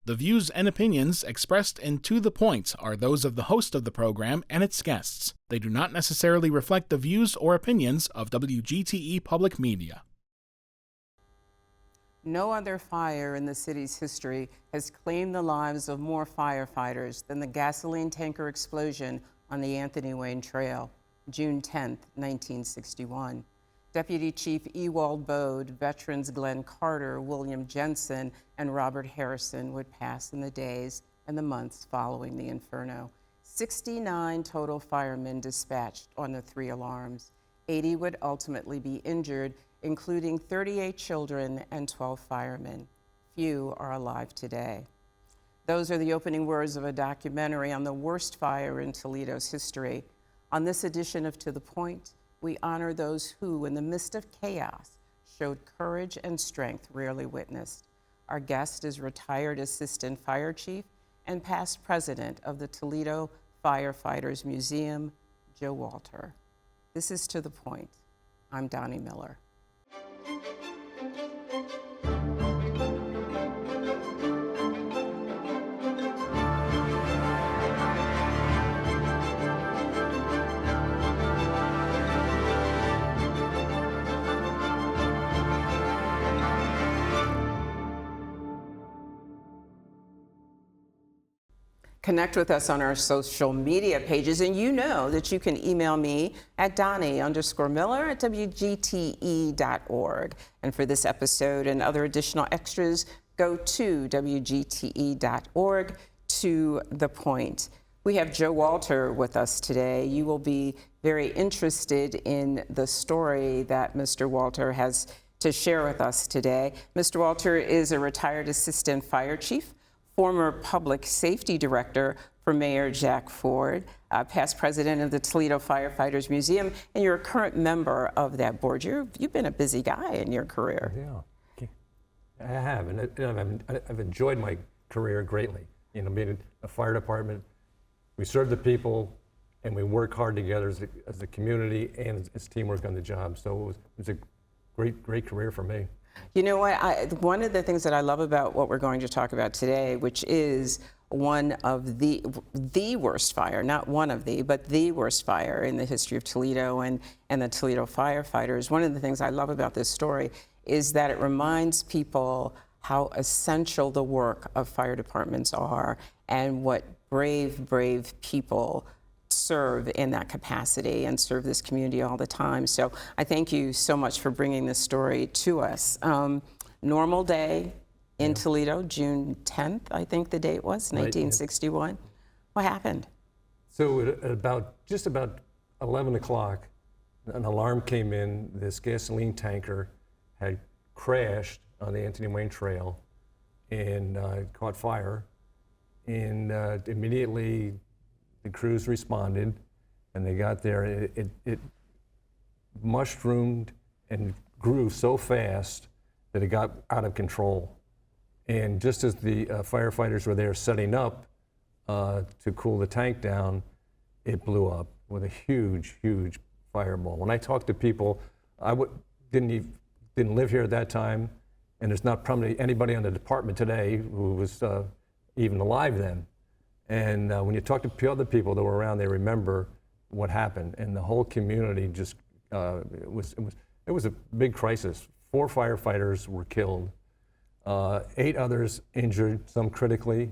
The views and opinions expressed in To the Point are those of the host of the program and its guests. They do not necessarily reflect the views or opinions of WGTE Public Media. No other fire in the city's history has claimed the lives of more firefighters than the gasoline tanker explosion on the Anthony Wayne Trail, June 10, 1961. Deputy Chief Ewald Bode, veterans Glenn Carter, William Jensen, and Robert Harrison would pass in the days and the months following the inferno. 69 total firemen dispatched on the 3 alarms. 80 would ultimately be injured, including 38 children and 12 firemen. Few are alive today. Those are the opening words of a documentary on the worst fire in Toledo's history. On this edition of To the Point, we honor those who, in the midst of chaos, showed courage and strength rarely witnessed. Our guest is retired Assistant Fire Chief and past President of the Toledo Firefighters Museum, Joe Walter. This is To the Point. I'm Doni Miller. Connect with us on our social media pages, and you know that you can email me at Doni_Miller@WGTE.org. And for this episode and other additional extras, go to WGTE.org. To the Point. We have Joe Walter with us today. You will be very interested in the story that Mr. Walter has to share with us today. Mr. Walter is a retired Assistant Fire Chief, former Public Safety Director for Mayor Jack Ford, past President of the Toledo Firefighters Museum, and you're a current member of that board. You've been a busy guy in your career. Yeah, I have, and I've enjoyed my career greatly. You know, being in a fire department, we serve the people, and we work hard together as a community and as teamwork on the job. So it was a great career for me. You know what, one of the things that I love about what we're going to talk about today, which is one of the worst fire, not one of the, but the worst fire in the history of Toledo and the Toledo firefighters. One of the things I love about this story is that it reminds people how essential the work of fire departments are and what brave people serve in that capacity and serve this community all the time. So I thank you so much for bringing this story to us. Normal day in Toledo, June 10th, I think the date was, 1961. What happened? So at just about 11 o'clock, an alarm came in. This gasoline tanker had crashed on the Anthony Wayne Trail and caught fire. And immediately the crews responded, and they got there. It mushroomed and grew so fast that it got out of control. And just as the firefighters were there setting up to cool the tank down, it blew up with a huge fireball. When I talked to people, I didn't live here at that time, and there's not probably anybody on the department today who was even alive then. And when you talk to other people that were around, they remember what happened, and the whole community just it was a big crisis. 4 firefighters were killed, 8 others injured, some critically.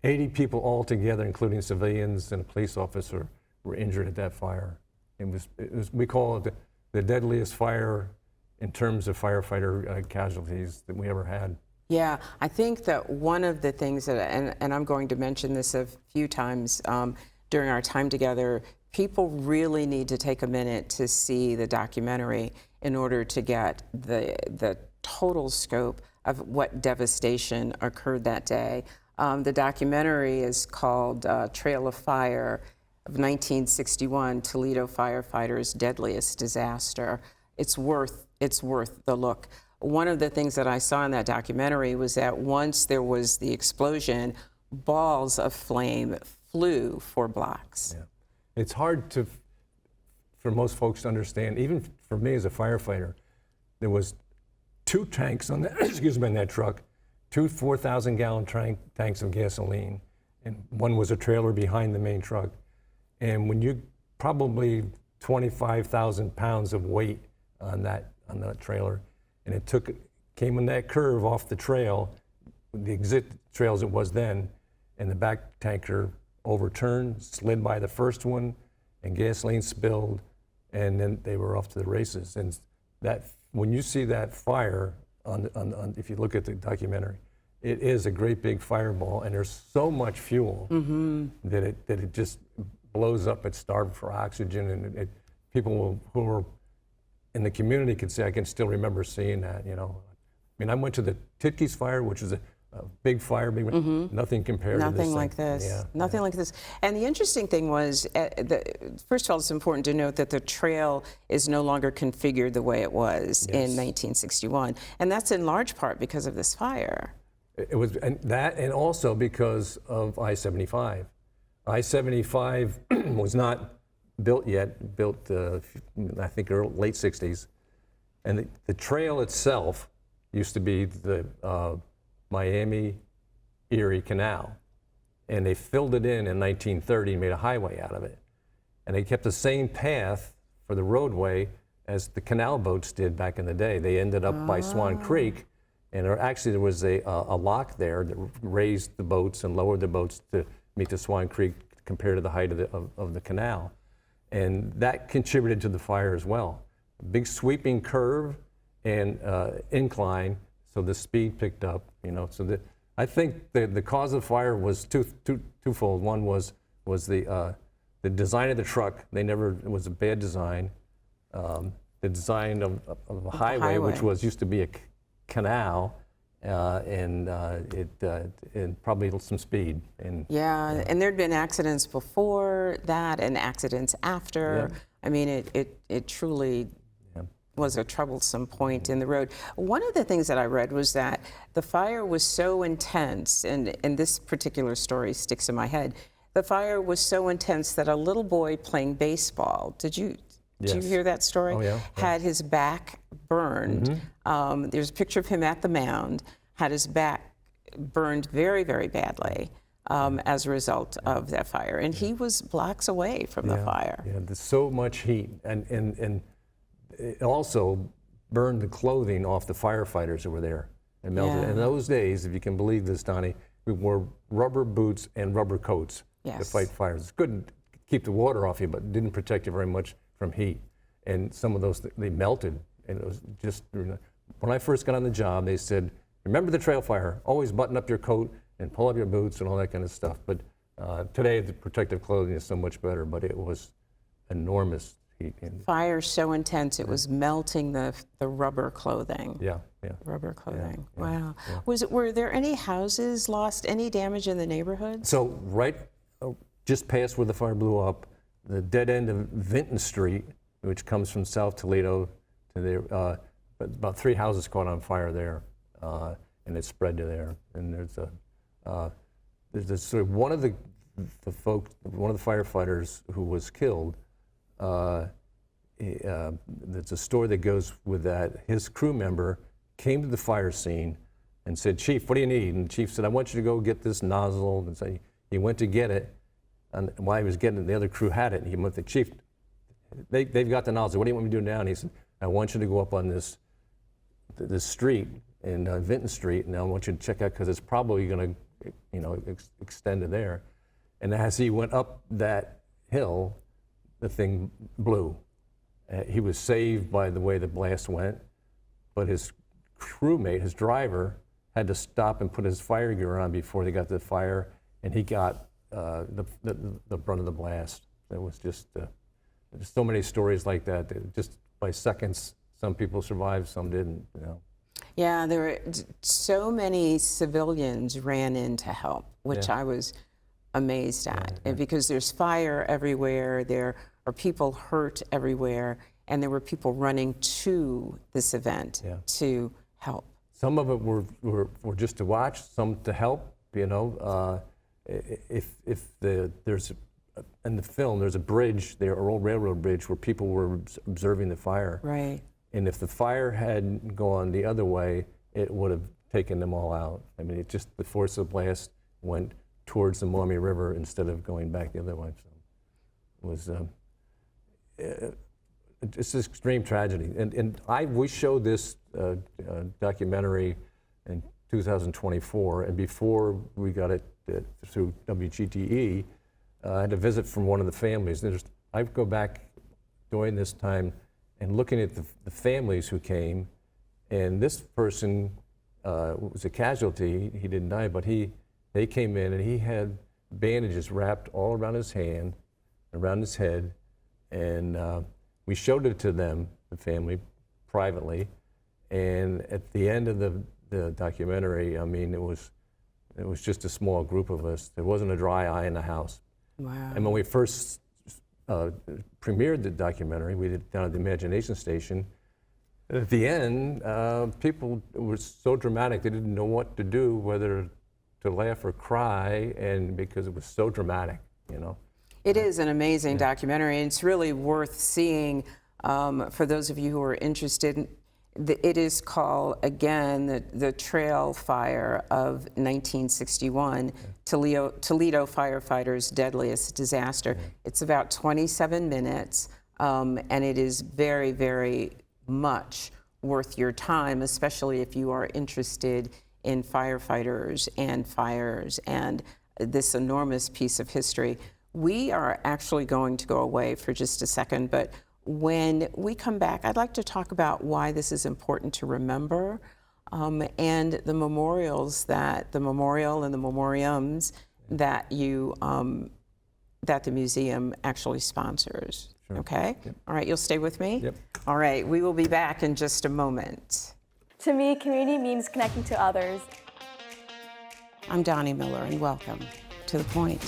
80 people altogether, including civilians and a police officer, were injured at that fire. It was we call it the deadliest fire in terms of firefighter casualties that we ever had. Yeah, I think that one of the things that, and I'm going to mention this a few times during our time together, people really need to take a minute to see the documentary in order to get the total scope of what devastation occurred that day. The documentary is called Trail of Fire of 1961, Toledo Firefighters' Deadliest Disaster. It's worth the look. One of the things that I saw in that documentary was that once there was the explosion, balls of flame flew for blocks. Yeah. It's hard for most folks to understand, even for me as a firefighter. There was 2 tanks on that, on that truck, two 4,000-gallon tanks of gasoline, and one was a trailer behind the main truck. And when you probably 25,000 pounds of weight on that trailer, and it came in that curve off the trail, the exit trail as it was then, and the back tanker overturned, slid by the first one, and gasoline spilled, and then they were off to the races. And that, when you see that fire, if you look at the documentary, it is a great big fireball, and there's so much fuel that it just blows up. It's starved for oxygen, and people who are in the community could say, I can still remember seeing that. I mean, I went to the Titke's fire, which was a big fire, nothing compared to this. Nothing like this. Yeah, Nothing like this. And the interesting thing was, first of all, it's important to note that the trail is no longer configured the way it was in 1961. And that's in large part because of this fire. It was and also because of I-75. I-75 was not built yet, built I think late 60s. And the trail itself used to be the Miami-Erie Canal, and they filled it in 1930 and made a highway out of it. And they kept the same path for the roadway as the canal boats did back in the day. They ended up by Swan Creek, and there was a lock there that raised the boats and lowered the boats to meet the Swan Creek compared to the height of the canal. And that contributed to the fire as well. Big sweeping curve and incline, so the speed picked up. So I think the cause of the fire was twofold. One was the design of the truck. It was a bad design. The design of a highway, which used to be a canal, and probably some speed. And there'd been accidents before that and accidents after. Yeah. I mean, it truly was a troublesome point in the road. One of the things that I read was that the fire was so intense, and this particular story sticks in my head. The fire was so intense that a little boy playing baseball, did you hear that story? Oh, yeah. Had his back burned. There's a picture of him at the mound, had his back burned very, very badly as a result of that fire. And he was blocks away from the fire. Yeah, there's so much heat. And it also burned the clothing off the firefighters that were there and melted. Yeah. In those days, if you can believe this, Donnie, we wore rubber boots and rubber coats to fight fires. It's good to keep the water off you, but it didn't protect you very much from heat. And some of those, they melted. And it was just, when I first got on the job, they said, remember the trail fire, always button up your coat and pull up your boots and all that kind of stuff. But today, the protective clothing is so much better, but it was enormous. Fire so intense it was melting the rubber clothing. Yeah. Rubber clothing. Yeah. Wow. Were there any houses lost? Any damage in the neighborhood? So right, just past where the fire blew up, the dead end of Vinton Street, which comes from South Toledo to there, about 3 houses caught on fire there, and it spread to there. And there's sort of one of the firefighters who was killed. There's a story that goes with that. His crew member came to the fire scene and said, "Chief, what do you need?" And the chief said, "I want you to go get this nozzle." And so he went to get it, and while he was getting it, the other crew had it. And he went to the chief, they've got the nozzle. What do you want me to do now? And he said, "I want you to go up on this street in Vinton Street, and I want you to check out because it's probably going to, extend to there." And as he went up that hill, the thing blew. He was saved by the way the blast went, but his crewmate, his driver, had to stop and put his fire gear on before they got to the fire, and he got the brunt of the blast. It was just, there's so many stories like that. Just by seconds, some people survived, some didn't. Yeah, there were so many civilians ran in to help, which I was amazed at. And because there's fire everywhere, there are people hurt everywhere, and there were people running to this event to help. Some of it were just to watch, some to help. If there's in the film, there's a bridge there, an old railroad bridge, where people were observing the fire. Right. And if the fire had gone the other way, it would have taken them all out. I mean, it just, the force of the blast went towards the Maumee River instead of going back the other way. So it was just extreme tragedy. And we showed this documentary in 2024, and before we got it through WGTE, I had a visit from one of the families. I go back during this time and looking at the families who came, and this person was a casualty. He didn't die, but they came in and he had bandages wrapped all around his hand, around his head, and we showed it to them, the family, privately. And at the end of the documentary, I mean, it was just a small group of us. There wasn't a dry eye in the house. Wow. And when we first premiered the documentary, we did it down at the Imagination Station. At the end, people were so dramatic, they didn't know what to do, whether to laugh or cry, and because it was so dramatic, you know. It is an amazing documentary, and it's really worth seeing for those of you who are interested. It is called, again, the Trail Fire of 1961, Toledo Firefighters' Deadliest Disaster. It's about 27 minutes, and it is very, very much worth your time, especially if you are interested in firefighters and fires and this enormous piece of history. We are actually going to go away for just a second, but when we come back, I'd like to talk about why this is important to remember, and the memorials the memorial and the memoriams that that the museum actually sponsors. Sure. Okay? Yep. All right, you'll stay with me? Yep. All right, we will be back in just a moment. To me, community means connecting to others. I'm Doni Miller, and welcome to The Point.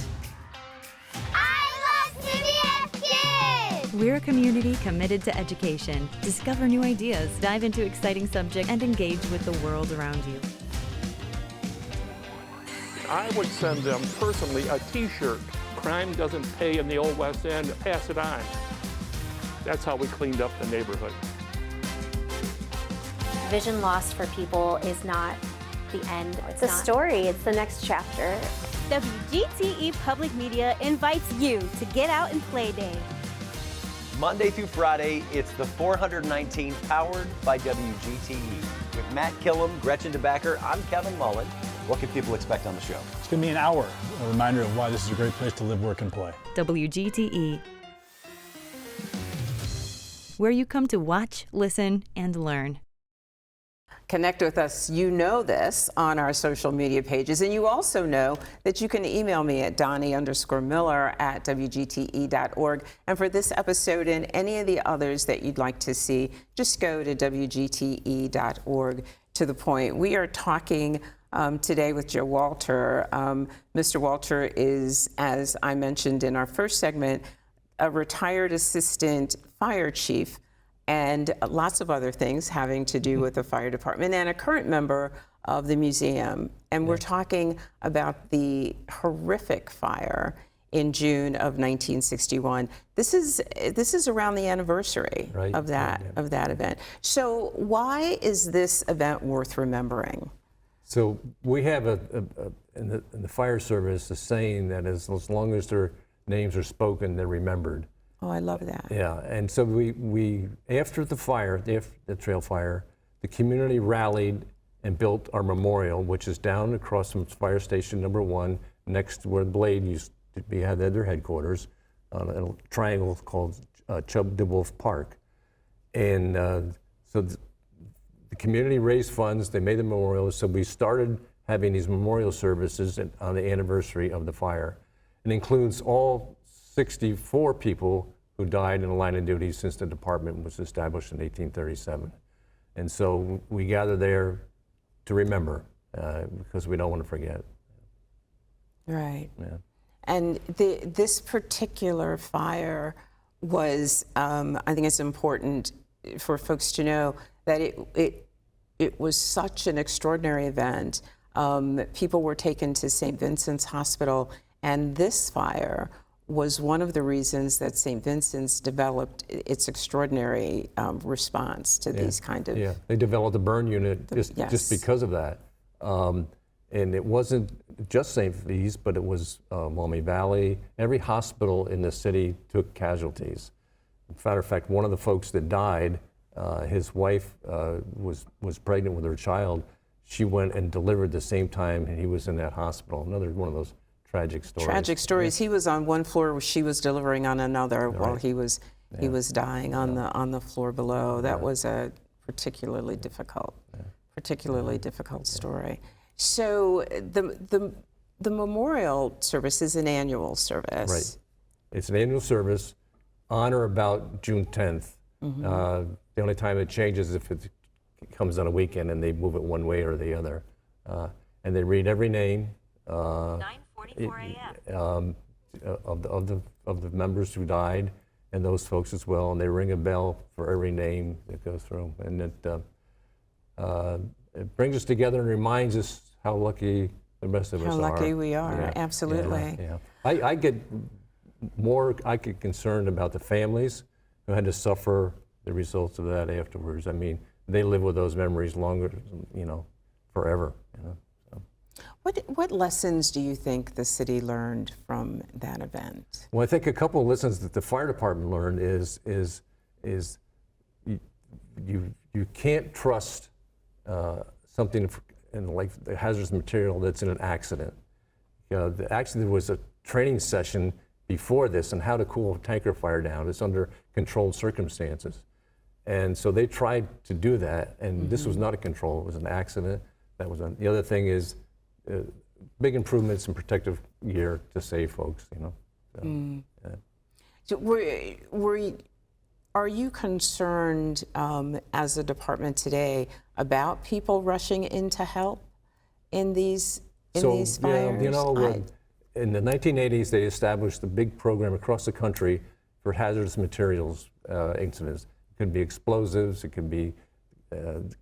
We're a community committed to education. Discover new ideas, dive into exciting subjects, and engage with the world around you. I would send them personally a t-shirt. Crime doesn't pay in the old West End, pass it on. That's how we cleaned up the neighborhood. Vision loss for people is not the end. It's a story, it's the next chapter. WGTE Public Media invites you to Get Out and Play Day. Monday through Friday, it's the 419 powered by WGTE. With Matt Killam, Gretchen DeBacker, I'm Kevin Mullen. What can people expect on the show? It's going to be an hour, a reminder of why this is a great place to live, work, and play. WGTE, where you come to watch, listen, and learn. Connect with us, you know this, on our social media pages. And you also know that you can email me at Doni_Miller@WGTE.org. And for this episode and any of the others that you'd like to see, just go to WGTE.org. To the point. We are talking today with Joe Walter. Mr. Walter is, as I mentioned in our first segment, a retired assistant fire chief, and lots of other things having to do with the fire department, and a current member of the museum. And we're talking about the horrific fire in June of 1961. This is around the anniversary of that event. So why is this event worth remembering? So we have in the fire service a saying that as long as their names are spoken, they're remembered. Oh, I love that. Yeah, and so we after the fire, the trail fire, the community rallied and built our memorial, which is down across from Fire Station Number 1, next to where Blade used to be, had their headquarters, on a triangle called Chubb DeWolf Park. And so the community raised funds, they made the memorial, so we started having these memorial services on the anniversary of the fire. It includes all 64 people who died in the line of duty since the department was established in 1837. And so we gather there to remember, because we don't want to forget. Right. Yeah. And this particular fire was, I think it's important for folks to know that it was such an extraordinary event. People were taken to St. Vincent's Hospital, and this fire was one of the reasons that St. Vincent's developed its extraordinary response to these kind of... Yeah, they developed a burn unit just because of that. And it wasn't just St. V's, but it was Maumee Valley. Every hospital in the city took casualties. As a matter of fact, one of the folks that died, his wife was pregnant with her child. She went and delivered the same time he was in that hospital. Another one of those tragic stories. Tragic stories. Yeah. He was on one floor, she was delivering on another Right. while he was dying on the floor below. That was a particularly difficult story. So the memorial service is an annual service. Right. It's an annual service on or about June 10th. The only time it changes is if it comes on a weekend and they move it one way or the other. And they read every name 9:44 a.m. Of the members who died, and those folks as well, and they ring a bell for every name that goes through. And it brings us together and reminds us how lucky the rest of us are. How lucky we are, Yeah. absolutely. Yeah. I get concerned about the families who had to suffer the results of that afterwards. I mean, they live with those memories longer, forever. So. What lessons do you think the city learned from that event? Well, I think a couple of lessons that the fire department learned is you can't trust something in like the hazardous material that's in an accident. Actually, there was a training session before this on how to cool a tanker fire down. It's under controlled circumstances. And so they tried to do that, and this was not a control, it was an accident. That was the other thing is big improvements in protective gear to save folks, So, So are you concerned as a department today about people rushing in to help in these fires? In the 1980s, they established a big program across the country for hazardous materials incidents. It could be explosives, it could be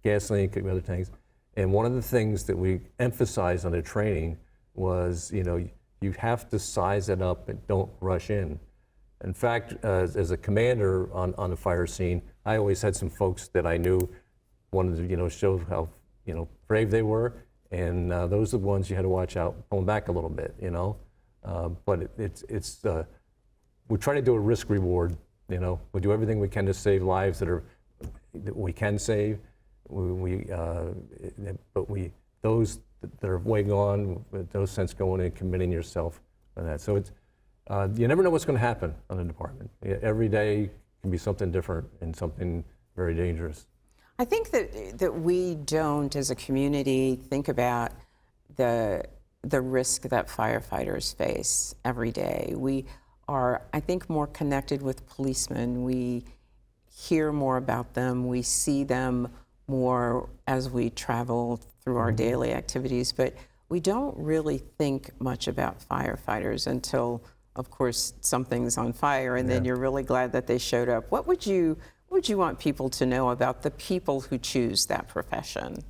gasoline, it could be other things. And one of the things that we emphasized on the training was, you have to size it up and don't rush in. In fact, as a commander on the fire scene, I always had some folks that I knew wanted to, show how, brave they were. And those are the ones you had to watch out, pulling back a little bit, But we try to do a risk reward, We do everything we can to save lives that we can save. Those that are way gone, with no sense going and committing yourself on that. So it's, you never know what's going to happen on the department. Every day can be something different and something very dangerous. I think that we don't, as a community, think about the risk that firefighters face every day. We are, I think, more connected with policemen. We hear more about them. We see them more as we travel through our daily activities, but we don't really think much about firefighters until, of course, something's on fire, and then you're really glad that they showed up. What would you want people to know about the people who choose that profession?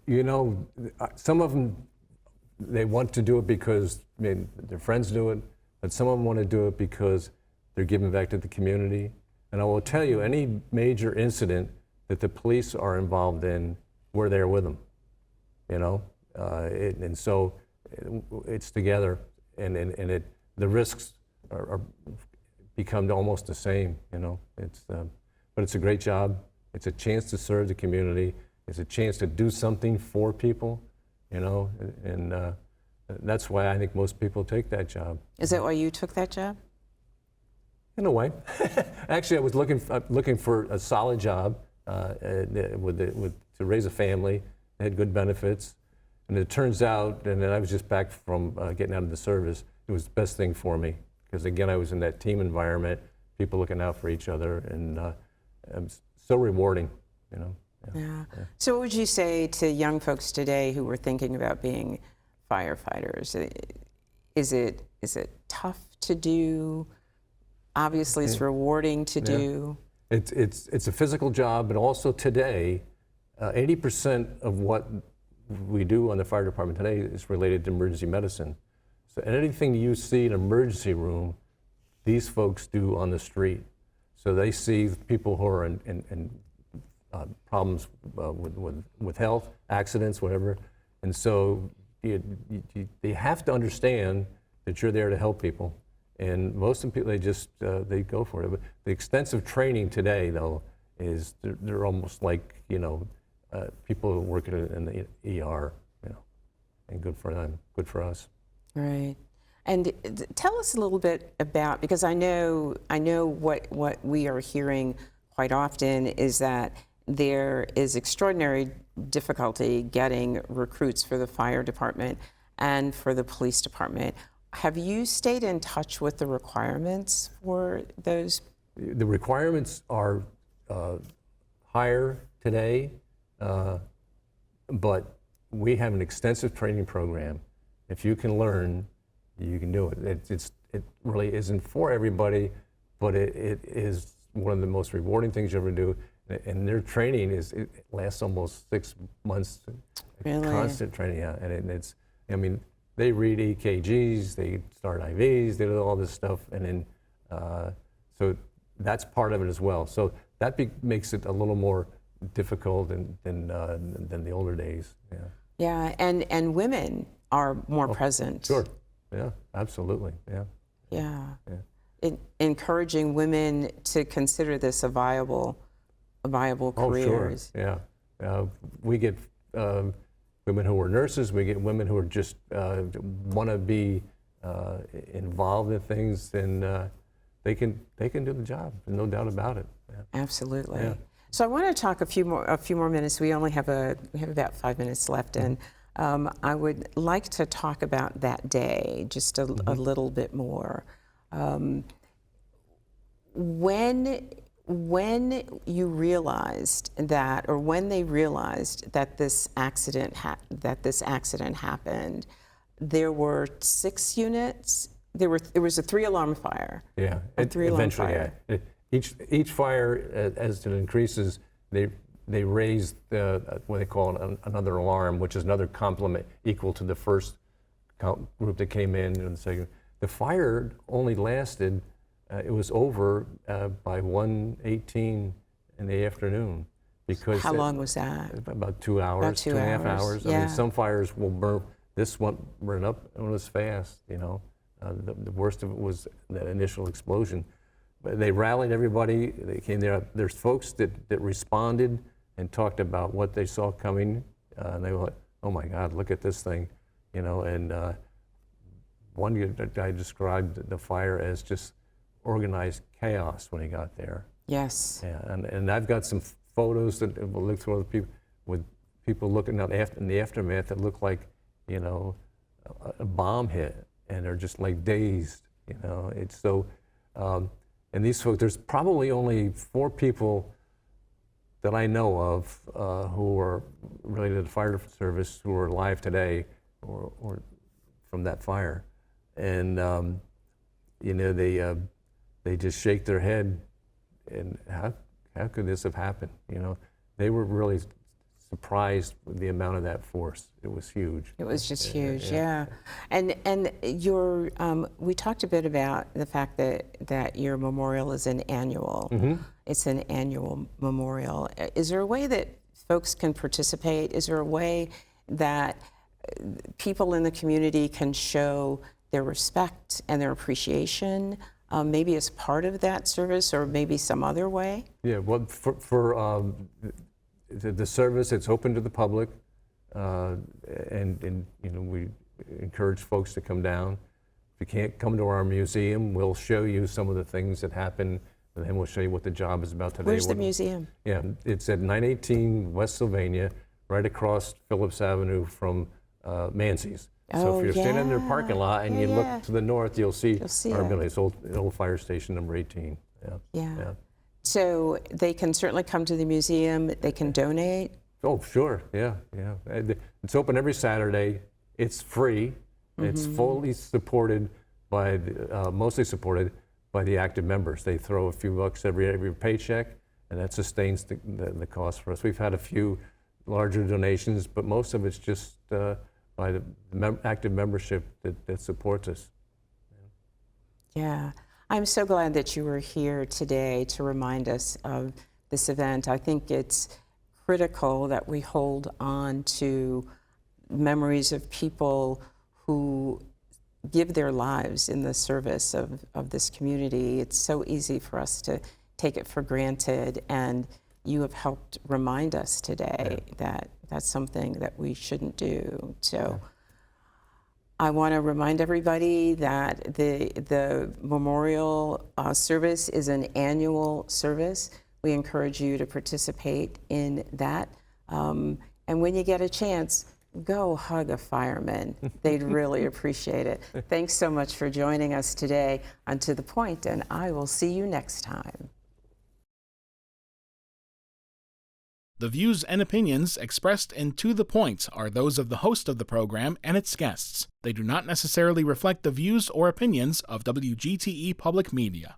Some of them, they want to do it because their friends do it, but some of them want to do it because they're giving back to the community. And I will tell you, any major incident that the police are involved in, we're there with them, and so it's together, and the risks are become almost the same, but it's a great job. It's a chance to serve the community. It's a chance to do something for people, and that's why I think most people take that job. Is that why you took that job? In a way. Actually, I was looking for a solid job to raise a family. It had good benefits. And it turns out, and then I was just back from getting out of the service, it was the best thing for me. Because again, I was in that team environment, people looking out for each other, and it's so rewarding, Yeah. So what would you say to young folks today who were thinking about being firefighters? Is it tough to do? Obviously, it's rewarding to do. It's a physical job, but also today, 80% of what we do on the fire department today is related to emergency medicine. So anything you see in an emergency room, these folks do on the street. So they see people who are in problems with health, accidents, whatever, And so they have to understand that you're there to help people. And most of the people, they go for it. But the extensive training today, though, is they're almost like, people who work in the ER, and good for them, good for us. Right. And tell us a little bit about, because I know what we are hearing quite often is that there is extraordinary difficulty getting recruits for the fire department and for the police department. Have you stayed in touch with the requirements for those? The requirements are higher today, but we have an extensive training program. If you can learn, you can do it. It really isn't for everybody, but it is one of the most rewarding things you ever do. And their training it lasts almost 6 months. Really? Constant training, yeah. And they read EKGs, they start IVs, they do all this stuff, and then so that's part of it as well. So that makes it a little more difficult than the older days. Yeah. Yeah, and women are more present. Sure. Yeah, absolutely. Yeah. Yeah. Encouraging women to consider this a viable career. Oh, sure. Yeah. We get women who are nurses. We get women who are just want to be involved in things, and they can do the job. No doubt about it. Yeah. Absolutely. Yeah. So I want to talk a few more minutes. We only have about 5 minutes left, and I would like to talk about that day just a little bit more. When you realized that, or when they realized that this accident happened, there were 6 units. There was a 3-alarm fire. Yeah, eventually, fire. Yeah. Each fire, as it increases, they raise what they call another alarm, which is another complement equal to the first group that came in and the second. The fire only lasted. It was over by 1:18 in the afternoon. Because how long was that? About 2 hours, about 2.5 hours. Yeah. I mean, some fires will burn. This one burned up and it was fast. The worst of it was that initial explosion. But they rallied everybody. They came there. There's folks that responded and talked about what they saw coming. And they were like, "Oh my God, look at this thing," And one guy described the fire as just organized chaos when he got there. Yes. Yeah, and I've got some photos that we'll look through other people with people looking out in the aftermath that look like, a bomb hit, and they're just like dazed. It's so. And these folks, there's probably only 4 people that I know of who are related to the fire service who are alive today, or from that fire, and they just shake their head, and how could this have happened? They were really surprised with the amount of that force. It was huge. It was just huge, yeah. And your we talked a bit about the fact that your memorial is an annual. It's an annual memorial. Is there a way that folks can participate? Is there a way that people in the community can show their respect and their appreciation, maybe as part of that service, or maybe some other way? Yeah, well, for the service, it's open to the public, and we encourage folks to come down. If you can't come to our museum, we'll show you some of the things that happen, and then we'll show you what the job is about today. Where's the museum? Yeah, it's at 918 West Sylvania, right across Phillips Avenue from Mancy's. So if you're standing in their parking lot and you look to the north, you'll see our building. It's old fire station number 18. Yeah. So they can certainly come to the museum. They can donate. Oh, sure. Yeah. It's open every Saturday. It's free. It's fully supported by, mostly supported by the active members. They throw a few bucks every paycheck, and that sustains the cost for us. We've had a few larger donations, but most of it's just by the active membership that supports us. Yeah. I'm so glad that you were here today to remind us of this event. I think it's critical that we hold on to memories of people who give their lives in the service of this community. It's so easy for us to take it for granted, and you have helped remind us today that that's something that we shouldn't do. So I want to remind everybody that the memorial service is an annual service. We encourage you to participate in that. And when you get a chance, go hug a fireman. They'd really appreciate it. Thanks so much for joining us today on To The Point, and I will see you next time. The views and opinions expressed in To The Point are those of the host of the program and its guests. They do not necessarily reflect the views or opinions of WGTE Public Media.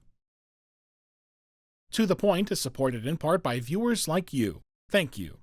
To The Point is supported in part by viewers like you. Thank you.